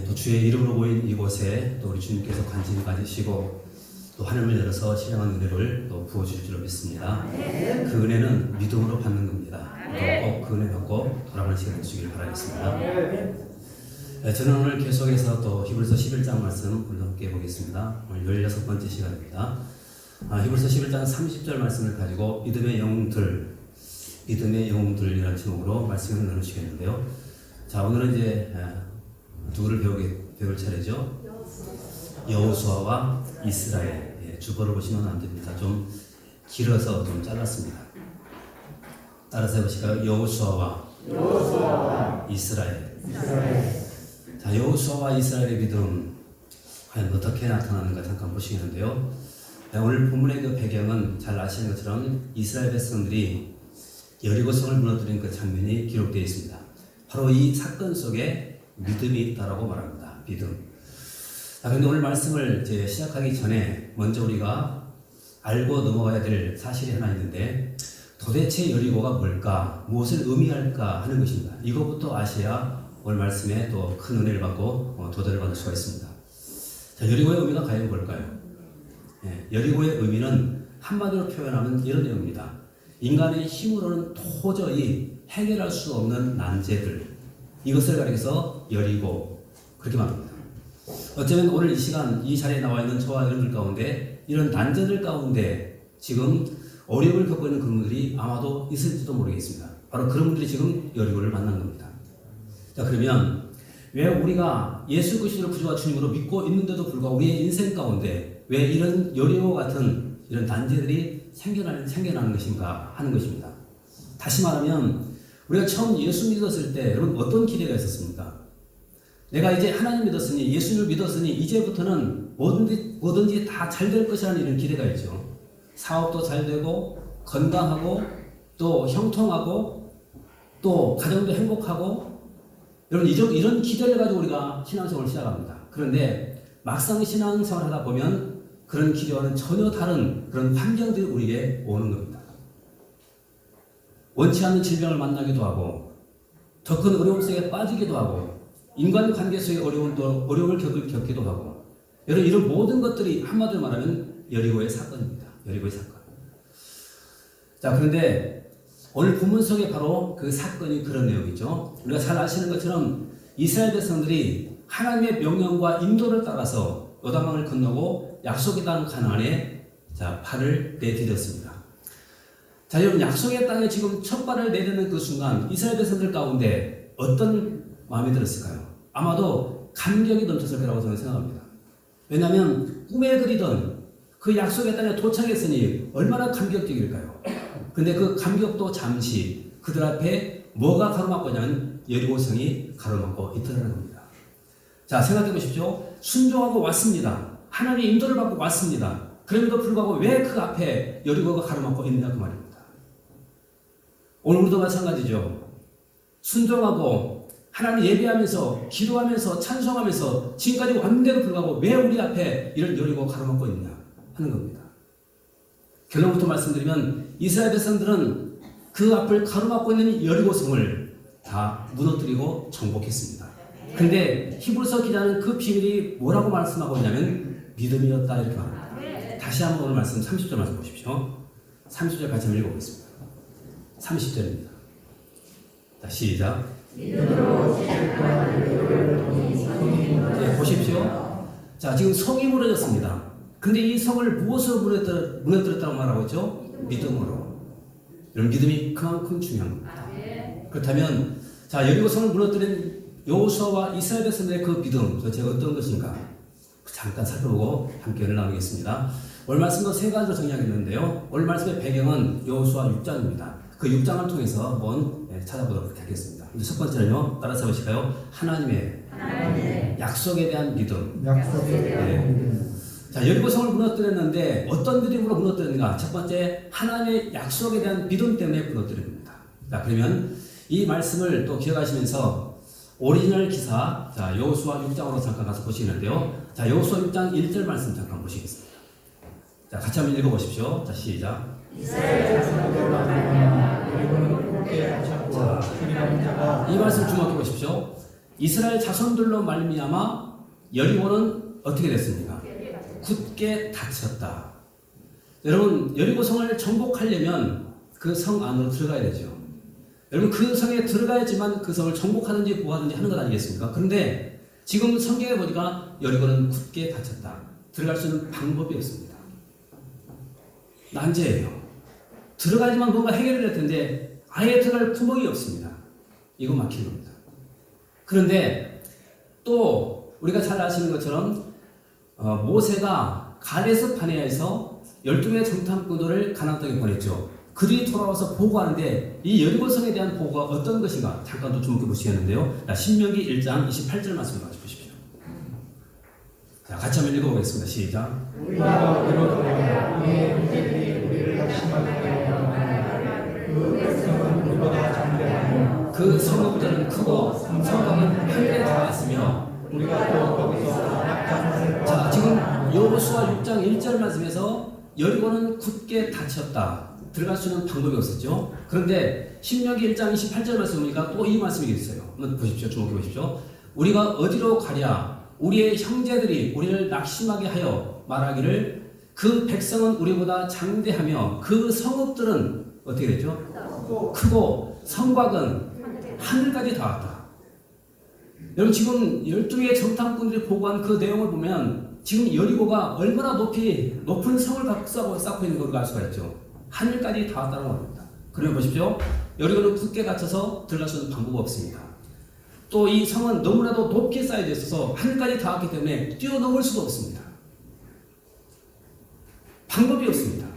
또 주의 이름으로 모인 이곳에 또 우리 주님께서 관심을 가지시고 또 하늘을 열어서 신령한 은혜를 또 부어주실 줄로 믿습니다. 그 은혜는 믿음으로 받는 겁니다. 꼭 그 은혜 받고 돌아가는 시간 되시길 바라겠습니다. 저는 오늘 계속해서 또 히브리서 11장 말씀 우리 함께 보겠습니다. 오늘 16번째 시간입니다. 히브리서 11장 30절 말씀을 가지고 믿음의 영웅들이라는 제목으로 말씀을 나누시겠는데요. 자, 오늘은 이제 누구를 배울 차례죠? 여호수아와 이스라엘. 주보를 보시면 안 됩니다. 좀 길어서 좀 잘랐습니다. 따라서 해보실까요? 여호수아와 이스라엘. 자, 여호수아와 이스라엘의 믿음 과연 어떻게 나타나는가 잠깐 보시겠는데요. 오늘 본문의 그 배경은 잘 아시는 것처럼 이스라엘 백성들이 여리고성을 무너뜨린 그 장면이 기록되어 있습니다. 바로 이 사건 속에 믿음이 있다라고 말합니다. 믿음. 자, 그런데 오늘 말씀을 이제 시작하기 전에 먼저 우리가 알고 넘어가야 될 사실이 하나 있는데, 도대체 여리고가 뭘까, 무엇을 의미할까 하는 것입니다. 이것부터 아셔야 오늘 말씀에 또 큰 은혜를 받고 도전을 받을 수가 있습니다. 자, 여리고의 의미가 과연 뭘까요? 여리고의 의미는 한마디로 표현하면 이런 내용입니다. 인간의 힘으로는 도저히 해결할 수 없는 난제들, 이것을 가리켜서 여리고 그렇게 말합니다. 어쩌면 오늘 이 시간 이 자리에 나와 있는 저와 여러분들 가운데 이런 난제들 가운데 지금 어려움을 겪고 있는 그분들이 아마도 있을지도 모르겠습니다. 바로 그런 분들이 지금 여리고를 만난 겁니다. 자, 그러면 왜 우리가 예수 그리스도를 구주와 주님으로 믿고 있는데도 불구하고 우리의 인생 가운데 왜 이런 여리고 같은 이런 난제들이 생겨나는 것인가 하는 것입니다. 다시 말하면 우리가 처음 예수 믿었을 때 여러분 어떤 기대가 있었습니까? 내가 이제 하나님 믿었으니, 예수를 믿었으니 이제부터는 뭐든지 다 잘 될 것이라는 이런 기대가 있죠. 사업도 잘 되고 건강하고 또 형통하고 또 가정도 행복하고, 여러분 이런 기대를 가지고 우리가 신앙생활을 시작합니다. 그런데 막상 신앙생활을 하다 보면 그런 기대와는 전혀 다른 그런 환경들이 우리에게 오는 겁니다. 원치 않는 질병을 만나기도 하고 더 큰 어려움 속에 빠지기도 하고 인간관계 속의 어려움을 겪기도 하고, 여러분 이런 모든 것들이 한마디로 말하면 여리고의 사건입니다. 여리고의 사건. 자, 그런데 오늘 본문 속에 바로 그 사건이 그런 내용이죠. 우리가 잘 아시는 것처럼 이스라엘 백성들이 하나님의 명령과 인도를 따라서 요단강을 건너고 약속의 땅 가나안에 발을 내디뎠습니다. 자, 여러분 약속의 땅에 지금 첫 발을 내딛는 그 순간 이스라엘 백성들 가운데 어떤 마음이 들었을까요? 아마도 감격이 넘쳤을 거라고 저는 생각합니다. 왜냐하면 꿈에 그리던 그 약속의 땅에 도착했으니 얼마나 감격적일까요? 근데 그 감격도 잠시, 그들 앞에 뭐가 가로막고 있냐면 여리고성이 가로막고 있더라는 겁니다. 자, 생각해 보십시오. 순종하고 왔습니다. 하나님의 인도를 받고 왔습니다. 그럼에도 불구하고 왜 그 앞에 여리고가 가로막고 있느냐 그 말입니다. 오늘 우리도 마찬가지죠. 순종하고 하나님 예배하면서 기도하면서 찬송하면서 지금까지 왔는데도 불구하고 왜 우리 앞에 이런 여리고가 가로막고 있느냐 하는 겁니다. 결론부터 말씀드리면 이스라엘 백성들은 그 앞을 가로막고 있는 여리고성을 다 무너뜨리고 정복했습니다. 근데 히브리서 기자는 그 비밀이 뭐라고 말씀하고 있냐면 믿음이었다 이렇게 말합니다. 다시 한번 오늘 말씀 30절 말씀 보십시오. 30절 같이 한번 읽어보겠습니다. 30절입니다. 자, 시작. 보십시오. 자, 지금 성이 무너졌습니다. 근데 이 성을 무엇으로 무너뜨렸다고 말하고 있죠? 믿음으로. 이런 믿음이 그만큼 중요한 겁니다. 그렇다면 자, 여리고성을 무너뜨린 여호수아와 이스라엘 백성들의 그 믿음 도대체 어떤 것인가 잠깐 살펴보고 함께 은혜를 나누겠습니다. 오늘 말씀도 세 가지로 정리하겠는데요. 오늘 말씀의 배경은 여호수아 6장입니다. 그 6장을 통해서 한번 찾아보도록 하겠습니다. 첫 번째는요, 따라서 보실까요? 하나님의 약속에 대한 믿음. 자, 여리고성을 무너뜨렸는데 어떤 믿음으로 무너뜨렸는가? 첫 번째, 하나님의 약속에 대한 믿음 때문에 무너뜨린 겁니다. 자, 그러면 이 말씀을 또 기억하시면서 오리지널 기사, 자, 여호수아 6장으로 잠깐 가서 보시는데요. 자, 여호수아 6장 1절 말씀 잠깐 보시겠습니다. 자, 같이 한번 읽어보십시오. 자, 시작. 자, 이 말씀 주목해 보십시오. 이스라엘 자손들로 말미암아 여리고는 어떻게 됐습니까? 굳게 닫혔다. 여러분, 여리고성을 정복하려면 그 성 안으로 들어가야 되죠. 여러분, 그 성에 들어가야지만 그 성을 정복하든지 뭐하든지 하는 것 아니겠습니까? 그런데 지금 성경에 보니까 여리고는 굳게 닫혔다. 들어갈 수 있는 방법이 없습니다. 난제예요. 들어가야지만 뭔가 해결이 될 텐데 아예 들어갈 구멍이 없습니다. 이거 막힌 겁니다. 그런데 또 우리가 잘 아시는 것처럼 모세가 가데스 바네아에서 12명의 정탐꾼들을 가나안 땅에 보냈죠. 그들이 돌아와서 보고하는데 이 여리고성에 대한 보고가 어떤 것인가 잠깐 또 주목해 보시겠는데요. 신명기 1장 28절 말씀을 가지고 보십시오. 자, 같이 한번 읽어보겠습니다. 시작. 우리가 그러하여 우리의 문제들이 우리를 낙심하게 하여 그 백성은 우리보다 장대하며 그 성읍들은 크고 성곽은 한데 닿았으며 우리가 또 거기서 낙장을 자, 지금 여호수아 6장 1절 말씀에서 여리고는 굳게 닫혔다. 들어갈 수 있는 방법이 없었죠. 그런데 신명기 1장 28절 말씀 보니까 또 이 말씀이 있어요. 한번 보십시오. 주목해 보십시오. 우리가 어디로 가랴? 우리의 형제들이 우리를 낙심하게 하여 말하기를 그 백성은 우리보다 장대하며 그 성읍들은 어떻게 됐죠? 크고 성곽은 하늘까지 닿았다. 여러분, 지금 12개의 정탐꾼들이 보고한 그 내용을 보면 지금 여리고가 얼마나 높은 성을 쌓고 있는 걸 알 수가 있죠. 하늘까지 닿았다는 겁니다. 그러면 보십시오. 여리고는 굳게 닫혀서 들어갈 수 있는 방법이 없습니다. 또 이 성은 너무나도 높게 쌓여져 있어서 하늘까지 닿았기 때문에 뛰어넘을 수도 없습니다. 방법이 없습니다.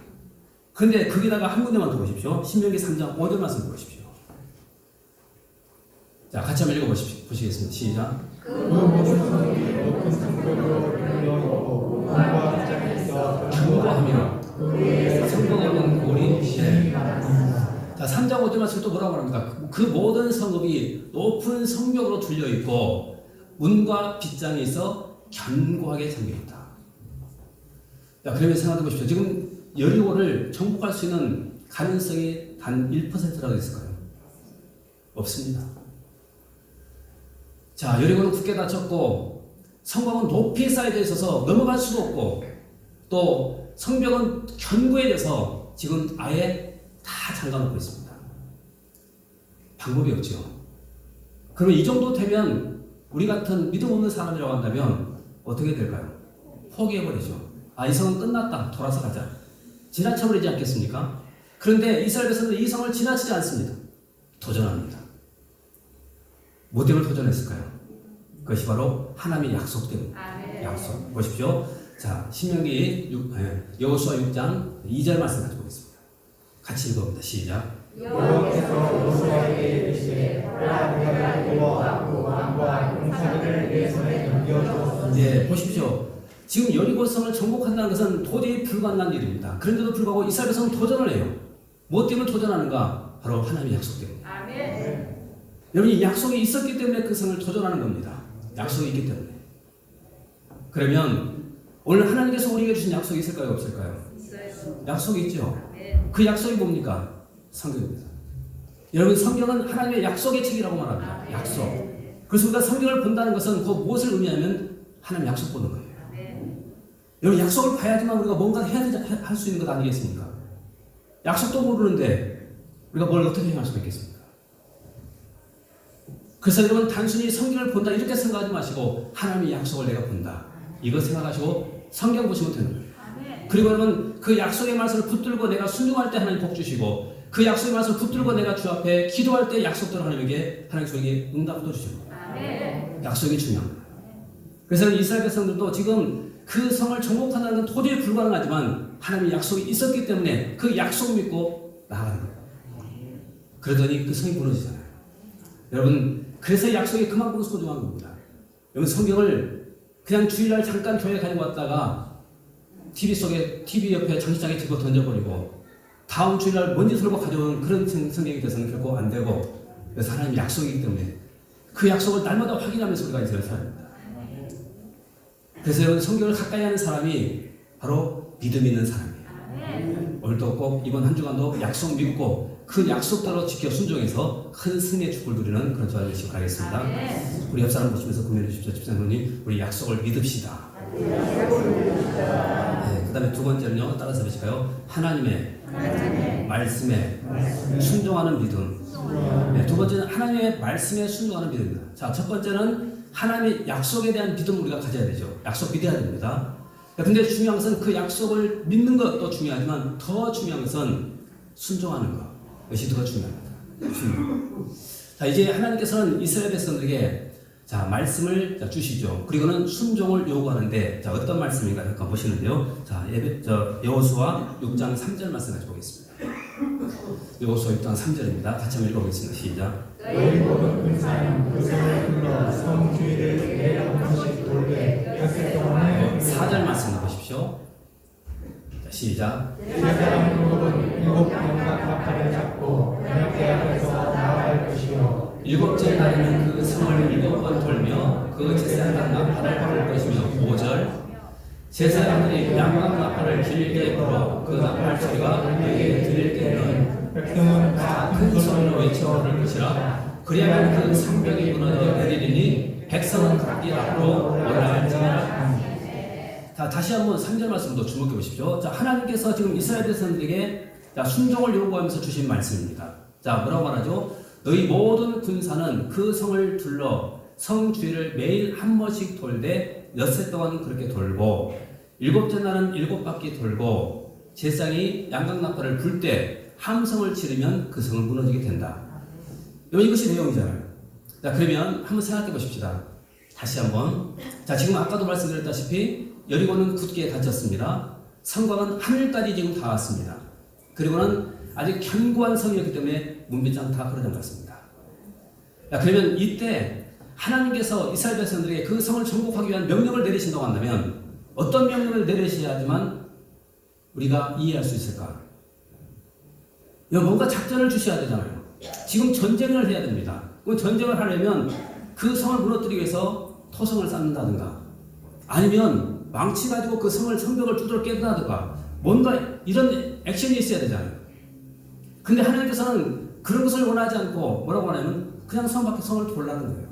그런데 거기다가 한 군데만 더 보십시오. 신명기 3장 5절 말씀 보십시오. 자, 같이 한번 보시겠습니다. 시작. 그 모든 성이 높은 성벽으로 이르렀고 문과 빗장에 있어 경고하며 그의 성벽은 골이 신이 많았습니다. 자, 3장 5절 말씀 또 뭐라고 합니까? 그 모든 성읍이 높은 성벽으로 둘려 있고 문과 빗장에 있어 견고하게 잠겨 있다. 자, 그러면 생각해 보십시오. 지금 여리고를 정복할 수 있는 가능성이 단 1%라도 있을까요? 없습니다. 자, 여리고는 굳게 닫혔고 성곽은 높이 쌓여져 있어서 넘어갈 수도 없고 또 성벽은 견고해져서 지금 아예 다 잠가놓고 있습니다. 방법이 없죠. 그러면 이 정도 되면 우리 같은 믿음 없는 사람이라고 한다면 어떻게 될까요? 포기해버리죠. 아, 이 성은 끝났다. 돌아서 가자. 지나쳐버리지 않겠습니까? 그런데 이스라엘 백성들은 이 성을 지나치지 않습니다. 도전합니다. 뭐 때문에 도전했을까요? 그것이 바로 하나님의 약속 때문에. 약속. 보십시오. 자, 신명기 여호수아 6장 2절 말씀 가지고 보겠습니다. 같이 읽어봅니다. 시작. 여호와께서 여호수아에게 이르시되 내가 여호와 그 왕과 용사들을 내 손에 넘겨주었으니 네, 보십시오. 지금 여리고성을 정복한다는 것은 도저히 불가능한 일입니다. 그런데도 불구하고 이스라엘 백성은 도전을 해요. 뭐 때문에 도전하는가? 바로 하나님의 약속 때문에. 아멘. 여러분이 약속이 있었기 때문에 그 성을 도전하는 겁니다. 약속이 있기 때문에. 그러면 오늘 하나님께서 우리에게 주신 약속이 있을까요? 없을까요? 있어요. 약속이 있죠. 아멘. 그 약속이 뭡니까? 성경입니다. 여러분, 성경은 하나님의 약속의 책이라고 말합니다. 약속. 그래서 우리가 성경을 본다는 것은 그 무엇을 의미하면 하나님 약속 보는 거예요. 아멘. 여러분, 약속을 봐야지만 우리가 뭔가 할 수 있는 것 아니겠습니까? 약속도 모르는데 우리가 뭘 어떻게 행할 수가 있겠습니까? 그래서 여러분, 단순히 성경을 본다 이렇게 생각하지 마시고 하나님의 약속을 내가 본다 이거 생각하시고 성경 보시면 되는 거예요. 아멘. 그리고 여러분, 그 약속의 말씀을 붙들고 내가 순종할 때 하나님 복 주시고 그 약속의 말씀을 붙들고 내가 주 앞에 기도할 때 약속대로 하나님에게 저에게 응답도 주시고 아멘. 약속이 중요합니다. 그래서 이스라엘 백성들도 지금 그 성을 정복한다는 건 도저히 불가능하지만 하나님의 약속이 있었기 때문에 그 약속을 믿고 나아가는 거예요. 그러더니 그 성이 무너지잖아요. 여러분, 그래서 약속이 그만큼 소중한 겁니다. 여러분, 성경을 그냥 주일날 잠깐 교회 가지고 왔다가 TV 옆에 장식장에 집어 던져버리고 다음 주일날 먼지 털고 가져오는 그런 성경이 돼서는 결코 안 되고, 그래서 하나님 약속이기 때문에 그 약속을 날마다 확인하면서 우리가 인생을 살아야 합니다. 그래서 여러분, 성경을 가까이 하는 사람이 바로 믿음 있는 사람이에요. 오늘도 꼭 이번 한 주간도 약속 믿고 그 약속대로 지켜 순종해서 큰 승리의 축복을 누리는 그런 저와 되시기 바라겠습니다. 우리 옆 사람 보시면서 고민해 주십시오. 집사님님, 우리 약속을 믿읍시다. 네, 그 다음에 두 번째는요, 따라서 해보실까요? 하나님의 말씀에 순종하는 믿음. 네, 두 번째는 하나님의 말씀에 순종하는 믿음입니다. 자, 첫 번째는 하나님의 약속에 대한 믿음을 우리가 가져야 되죠. 약속 믿어야 됩니다. 근데 중요한 것은 그 약속을 믿는 것도 중요하지만 더 중요한 것은 순종하는 것. 이것이 더 중요합니다. 자, 이제 하나님께서는 이스라엘 백성들에게 자, 말씀을 주시죠. 그리고는 순종을 요구하는데, 자, 어떤 말씀인가 잠깐 보시는데요. 자, 여호수아 6장 3절 말씀 같이 보겠습니다. 여호수아 6장 3절입니다. 같이 한번 읽어보겠습니다. 시작. 너희 모든 군사는 그 성을 둘러 성 주위를 매일 한 번씩 돌되 엿새 동안에 4절 말씀 보십시오. 자, 시작. 제사장 율법은 일곱 영각 나팔을 잡고 저녁 앞에서 나아갈 것이요 일곱째 날에는 그 성을 7번 돌며 그 제사장 나팔을 불 것이며 5절 제사장들이 양각 나팔을 길게 불어 그 나팔 소리가 내게 들릴 때는 백성은 다 다 큰 소리로 외쳐 부를 것이라 그리하면 그 성벽이 무너져 내리리니 백성은 각기 앞으로 올라갈지니라. 자, 다시 한번 3절 말씀도 주목해 보십시오. 자, 하나님께서 지금 이스라엘 백성들에게 자, 순종을 요구하면서 주신 말씀입니다. 자, 뭐라고 말하죠? 너희 모든 군사는 그 성을 둘러 성 주위를 매일 한 번씩 돌되 엿새 동안 그렇게 돌고 일곱째 날은 7바퀴 돌고 제사장이 양각나팔을 불 때 함성을 치르면 그 성은 무너지게 된다. 이것이 내용이잖아요. 자, 그러면 한번 생각해 보십시다. 다시 한번. 자, 지금 아까도 말씀드렸다시피 여리고는 굳게 닫혔습니다. 성곽은 하늘까지 지금 닿았습니다. 그리고는 아직 견고한 성이었기 때문에 문빗장 다 걸어잠갔습니다. 자, 그러면 이때 하나님께서 이스라엘 백성들에게 그 성을 정복하기 위한 명령을 내리신다고 한다면 어떤 명령을 내리셔야지만 우리가 이해할 수 있을까? 뭔가 작전을 주셔야 되잖아요. 지금 전쟁을 해야 됩니다. 그 전쟁을 하려면 그 성을 무너뜨리기 위해서 토성을 쌓는다든가 아니면 망치 가지고 그 성벽을 두드러 깬다든가 뭔가 이런 액션이 있어야 되잖아요. 근데 하나님께서는 그런 것을 원하지 않고 뭐라고 하냐면 그냥 성 밖에 성을 돌라는 거예요.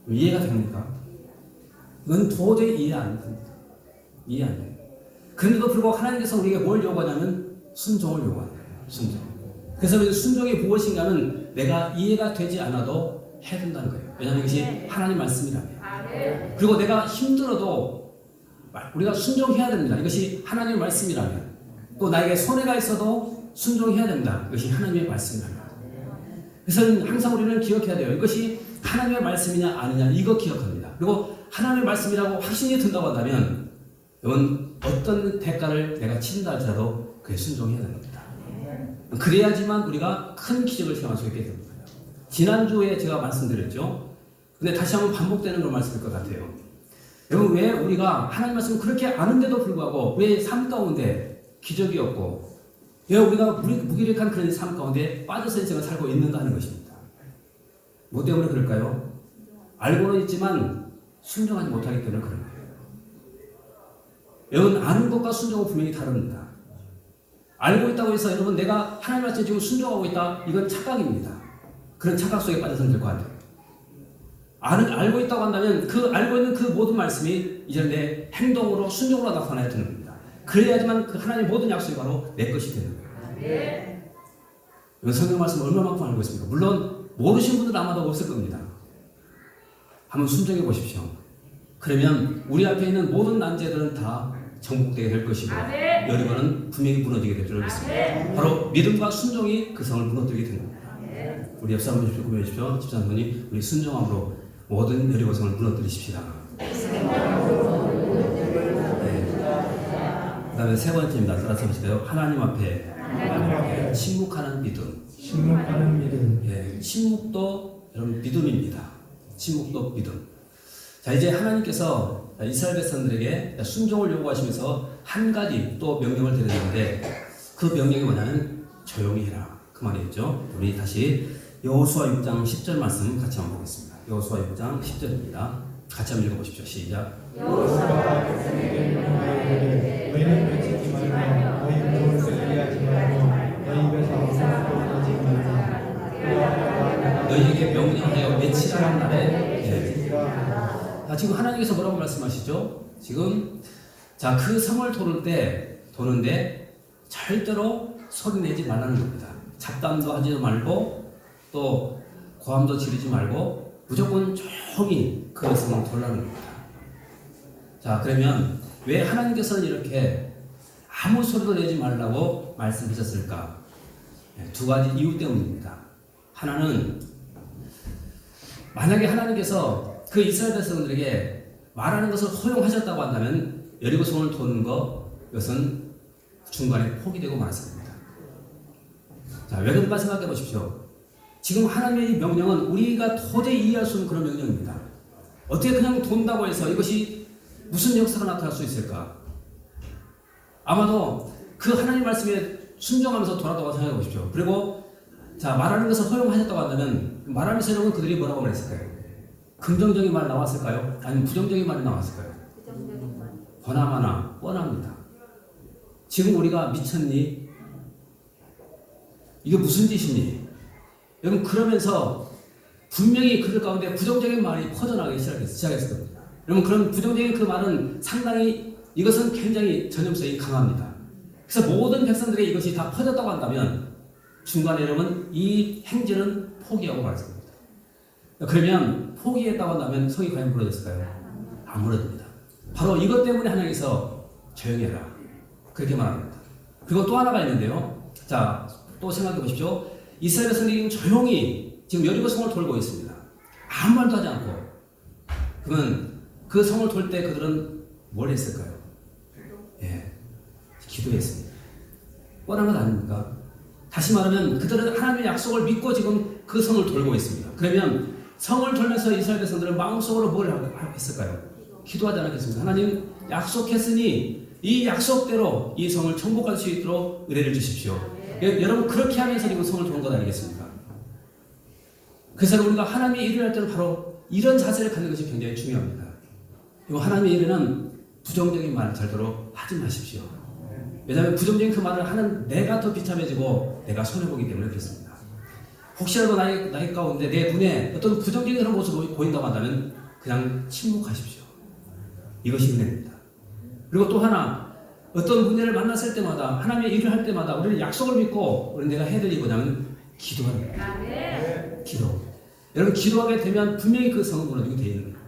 이해가 됩니까? 이건 도저히 이해 안 됩니다. 이해 안 돼요. 그런데도 불구하고 하나님께서 우리에게 뭘 요구하냐면 순종을 요구하는 거예요. 순종. 그래서 순종이 무엇인가는 내가 이해가 되지 않아도 해야 된다는 거예요. 왜냐하면 이것이 하나님 말씀이라면. 그리고 내가 힘들어도 우리가 순종해야 됩니다. 이것이 하나님의 말씀이라면. 또 나에게 손해가 있어도 순종해야 된다. 이것이 하나님의 말씀이라면. 그래서 항상 우리는 기억해야 돼요. 이것이 하나님의 말씀이냐 아니냐 이거 기억합니다. 그리고 하나님의 말씀이라고 확신이 든다고 한다면 이건 어떤 대가를 내가 치른다 할지라도 그에 순종해야 되는 겁니다. 그래야지만 우리가 큰 기적을 체험할 수 있게 됩니다. 지난주에 제가 말씀드렸죠. 근데 다시 한번 반복되는 걸 말씀일 것 같아요. 여러분, 왜 우리가 하나님 말씀을 그렇게 아는데도 불구하고 왜 삶 가운데 기적이 없고 왜 우리가 무기력한 그런 삶 가운데 빠져서 인생을 살고 있는가 하는 것입니다. 뭐 때문에 그럴까요? 알고는 있지만 순종하지 못하기 때문에 그런 거예요. 여러분, 아는 것과 순종은 분명히 다릅니다. 알고 있다고 해서 여러분 내가 하나님 말씀에 지금 순종하고 있다, 이건 착각입니다. 그런 착각 속에 빠져서는 될 것 같아요. 알고 있다고 한다면 그 알고 있는 그 모든 말씀이 이제 내 행동으로 순종으로 나타나야 되는 겁니다. 그래야지만 그 하나님의 모든 약속이 바로 내 것이 되는 거예요. 이건 성경 말씀을 얼마만큼 알고 있습니까? 물론 모르신 분들은 아마도 없을 겁니다. 한번 순종해 보십시오. 그러면 우리 앞에 있는 모든 난제들은 다 정복되게 될 것이고 여리고는 분명히 무너지게 될 줄 믿습니다. 바로 믿음과 순종이 그 성을 무너뜨리게 되는 겁니다. 우리 옆 사람 보십시오. 구매해 주십시오. 집사님이 우리 순종함으로 모든 여리고 성을 무너뜨리십시다. 그 다음에 세 번째입니다. 따라서 보실까요? 하나님 앞에 침묵하는 믿음. 침묵하는 믿음. 예, 침묵도 여러분 믿음입니다. 침묵도 믿음. 자, 이제 하나님께서 이스라엘 백성들에게 순종을 요구하시면서 한 가지 또 명령을 드렸는데 그 명령이 뭐냐면 조용히 해라. 그 말이었죠. 우리 다시 여호수아 6장 10절 말씀 같이 한번 보겠습니다. 여호수아 6장 10절입니다. 같이 한번 읽어보십시오. 시작. 여호수아가 백성에게 명하여 이르되 너희는 외치지 말며 너희 무엇을 얘기하지 말며 너희 입에서 아무것도 나지 말라. 너희에게 명령하여 외치라는 날에 지니라. 자, 지금 하나님께서 뭐라고 말씀하시죠? 지금 자, 그 성을 도는데 절대로 소리 내지 말라는 겁니다. 잡담도 하지 말고 또 고함도 지르지 말고 무조건 조용히 그 성을 돌라는 겁니다. 자, 그러면 왜 하나님께서는 이렇게 아무 소리도 내지 말라고 말씀하셨을까? 두 가지 이유 때문입니다. 하나는 만약에 하나님께서 그 이스라엘 백성들에게 말하는 것을 허용하셨다고 한다면 여리고 성을 도는 이것은 중간에 포기되고 말았을 겁니다. 자, 왜 그런가 생각해 보십시오. 지금 하나님의 이 명령은 우리가 도저히 이해할 수 없는 그런 명령입니다. 어떻게 그냥 돈다고 해서 이것이 무슨 역사가 나타날 수 있을까? 아마도 그 하나님 말씀에 순종하면서 돌아가고 생각해 보십시오. 그리고 자, 말하는 것을 허용하셨다고 한다면 말하는 세력은 그들이 뭐라고 말했을까요? 긍정적인 말 나왔을까요? 아니면 부정적인 말이 나왔을까요? 보나마나 뻔합니다. 지금 우리가 미쳤니? 이게 무슨 짓이니? 여러분, 그러면서 분명히 그들 가운데 부정적인 말이 퍼져나가기 시작했을 겁니다. 여러분, 그런 부정적인 그 말은 상당히 이것은 굉장히 전염성이 강합니다. 그래서 모든 백성들이 이것이 다 퍼졌다고 한다면 중간에 여러분 이 행진은 포기하고 말았습니다. 그러면 포기했다고 한다면 성이 과연 무너졌을까요? 안 무너집니다. 바로 이것 때문에 하나님께서 조용히 해라 그렇게 말합니다. 그리고 또 하나가 있는데요. 자, 또 생각해 보십시오. 이스라엘 백성들이 조용히 지금 여리고 성을 돌고 있습니다. 아무 말도 하지 않고. 그러면 그 성을 돌 때 그들은 뭘 했을까요? 예, 기도했습니다. 뻔한 것 아닙니까? 다시 말하면 그들은 하나님의 약속을 믿고 지금 그 성을 돌고 있습니다. 그러면 성을 돌면서 이스라엘 백성들은 마음속으로 뭘 했을까요? 기도하지 않았겠습니까? 하나님 약속했으니 이 약속대로 이 성을 정복할 수 있도록 은혜를 주십시오. 여러분, 그렇게 하면서 지금 성을 도는 것 아니겠습니까? 그래서 우리가 하나님의 일을 할 때는 바로 이런 자세를 갖는 것이 굉장히 중요합니다. 그리고 하나님의 일에는 부정적인 말 절대로 하지 마십시오. 왜냐하면 부정적인 그 말을 하는 내가 더 비참해지고 내가 손해보기 때문에 그렇습니다. 혹시라도 나의 가운데 내 눈에 어떤 부정적인 그런 모습이 보인다고 한다면 그냥 침묵하십시오. 이것이 은혜입니다. 그리고 또 하나, 어떤 문제를 만났을 때마다 하나님의 일을 할 때마다 우리는 약속을 믿고 우리는 내가 해야 될 일이 뭐냐면 기도하는 거예요. 기도. 여러분, 기도하게 되면 분명히 그 성은 무너지게 되어 있는 거예요.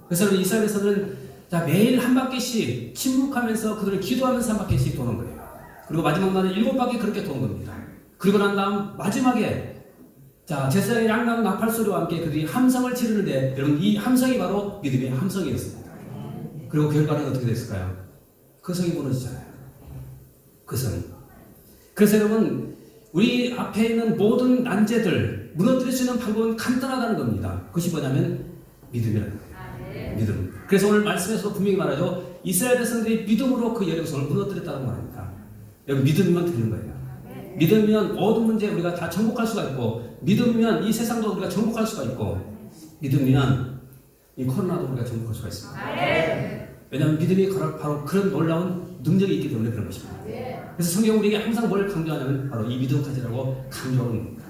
그래서 우리 이스라엘에서는 자, 매일 한 바퀴씩 침묵하면서 그들을 기도하면서 한 바퀴씩 도는 거예요. 그리고 마지막 날은 7바퀴 그렇게 도는 겁니다. 그리고 난 다음 마지막에 자, 제사장의 양강 나팔 소리와 함께 그들이 함성을 지르는데 여러분, 이 함성이 바로 믿음의 함성이었습니다. 그리고 결과는 어떻게 됐을까요? 그 성이 무너지잖아요. 그 성이. 그래서 여러분, 우리 앞에 있는 모든 난제들 무너뜨릴 수 있는 방법은 간단하다는 겁니다. 그것이 뭐냐면 믿음이라는 거예요. 믿음. 그래서 오늘 말씀에서도 분명히 말하죠. 이스라엘 백성들이 믿음으로 그 여리고성을 무너뜨렸다고 말합니다. 여러분, 믿음이면 되는 거예요. 믿으면 모든 문제 우리가 다 정복할 수가 있고, 믿으면 이 세상도 우리가 정복할 수가 있고, 믿으면 이 코로나도 우리가 정복할 수가 있습니다. 왜냐하면 믿음이 바로 그런 놀라운 능력이 있기 때문에 그런 것입니다. 그래서 성경 우리에게 항상 뭘 강조하냐면 바로 이 믿음 가지라고 강조하는 겁니다.